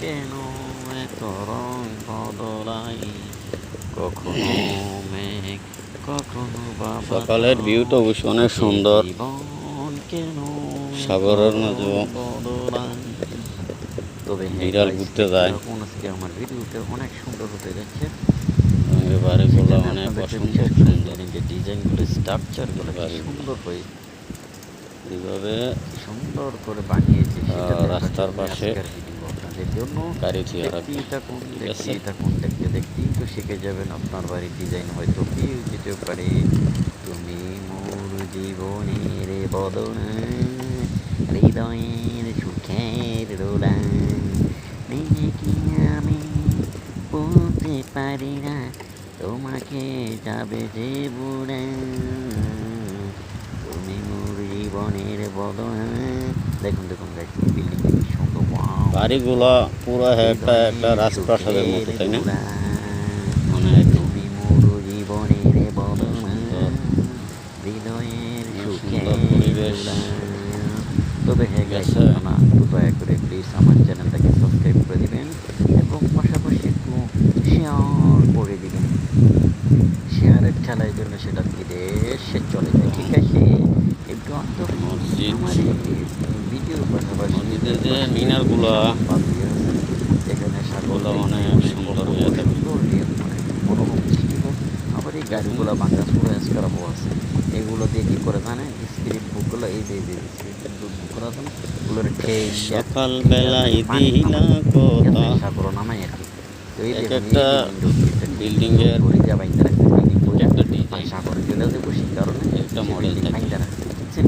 কেন এত রং বদলাই, কখনো মেঘ কখনো বা সকালের ভিউটা অবশ্য অনেক সুন্দর। জীবন কেন সাগরের মাঝে বদলাই। তবে বিড়াল ঘুরতে যায়। আজকে আমার ভিডিওতে অনেক সুন্দর হতে যাচ্ছে। বাড়িগুলো সেখানে অনেক আপনাদেরকে অসম্ভব বিশেষ করে সুন্দর। বিল্ডিংয়ের ডিজাইনগুলো, স্ট্রাকচারগুলো কি বাড়িগুলো সুন্দর হয়ে এইভাবে কি সুন্দর করে বানিয়েছে সেটা দেখার রাস্তার জন্য পাশে আজকের ভিডিও আপনাদের জন্য। গাড়ি থুয়ে রাখবে। ঠিক আছে, দেখতেই থাকুন, দেখতেই তো শিখে যাবেন। আপনার বাড়ির ডিজাইন হয়তো কি যেতে পারে। তুমি মোর জীবনের বদনা, হৃদয়ের সুখের দোলা, নিজে কি আমি বলতে পারি না, তোমাকে যাবে যে বুড়া, তুমি মোর জীবনের বদনা। দেখুন দেখুন গাইস, বিল্ডিং কি সুন্দর, ওয়াও। বাড়িগুলো পুরো একটা একটা রাজপ্রাসাদের মতো, তাই না? মানে তুমি মোর জীবনের বদনা, সুন্দর হৃদয়ের সুন্দর সুখের পরিবেশ। দোলা। তবে হ্যাঁ গাইস, আছে আপনারা একটু দয়া করে প্লিজ আমার চ্যানেলটাকে সাবস্ক্রাইব করে দিবেন এবং পাশাপাশি একটু শেয়ার করে দিবেন। শেয়ারের ঠেলার জন্য সেটা বিদেশে চলে যায়, ঠিক আছে? একটু অন্তত মসজিদ, আমার এই ভিডিওর পাশাপাশি মসজিদের যে মিনারগুলো এখানে সাগর ওগুলো দেখতে অনেক সুন্দর হয়ে থাকে। সুন্দর, অনেক মনোরম দৃষ্টি হয়। আবার এই গাড়িগুলো ভাঙাচোরা স্ক্রাবও আছে। এগুলো দিয়ে কী করে জানেন? স্পিরিট বুকগুলো, এই যে স্পিরিট বুকগুলো আছে না, ওগুলোর সকালবেলায় পানি দিলা নামাই, ঠিক কথা। আছে? সাগরও নামাই আর কি। তো এই এক দেখুন, একটা বিল্ডিংয়ের গড়িয়া বাইন্দা রাখছে, বিল্ডিং এক কইরা একটা মানে ডিজাইন, সাগরে চলে যাবো, সেই কারণে একটা সে মডেল বিল্ডিং থাকে। বাইন্দা রাখছে, বুঝছেন?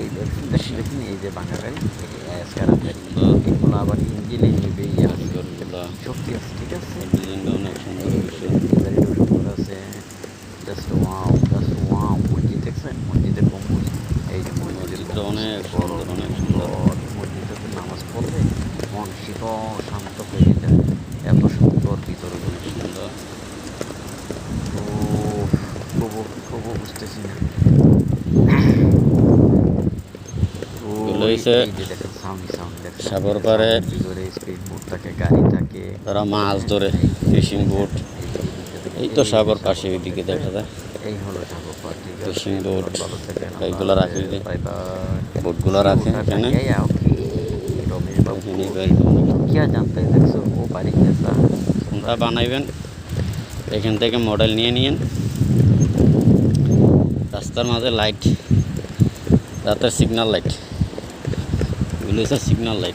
এই দেখুন এই যে ভাঙা গাড়ি, এই যে স্কারার গাড়ি, সুন্দর এগুলো আবার ইঞ্জিনে নিবে ইয়ে আছে, কারিগরগুলা, শক্তি আছে, ঠিক আছে? ডিজাইনটা অনেক সুন্দর এই হয়েছে। গাড়িটাও সুন্দর আছে। জাস্ট ওয়াও, মসজিদ দেখছেন? মসজিদের গম্বুজ, এই যে মসজিদের মসজিদটা গম্বুজ অনেক কি বড়, সুন্দর, অনেক কি সুন্দর। সুন্দর। মসজিদটাতে নামাজ পড়লে মন শীতল শান্ত হয়ে যায়, এত সুন্দর ভিতরগুলো। অনেক সুন্দর। তো তবু তবু বুঝতেছি না। তো এগুলো হইছে এই যে দেখেন সাউন্ড দেখেন, সাগর পাড়ে ভিতরে স্পিড বোট থাকে, গাড়ি থাকে। তারা মাছ হ্যাঁ, ধরে, এই যে ফিশিং দেখেন, বোট। এই যে এইদিকে দেখেন, এই তো এই যে সাগর পাশে সাগর ওইদিকে দেখছেন? দেখা যায় এই হলো সাগর পাড়, ঠিক আছে? Fishing boat. ভালো থাকেন, আল্লাহ এইগুলো রাখে, হাফেজ, যে বাই বাই। বোটগুলো রাখে এখানে। ওকে রমেশ বাবু, এখানে ওকে क्या जानता है देखो वो बारीक जैसा তোমরা বানাইবেন, এখান থেকে মডেল নিয়ে নিন। রাস্তার মাঝে লাইট, রাতের সিগন্যাল লাইট, এগুলো হচ্ছে সিগন্যাল লাইট।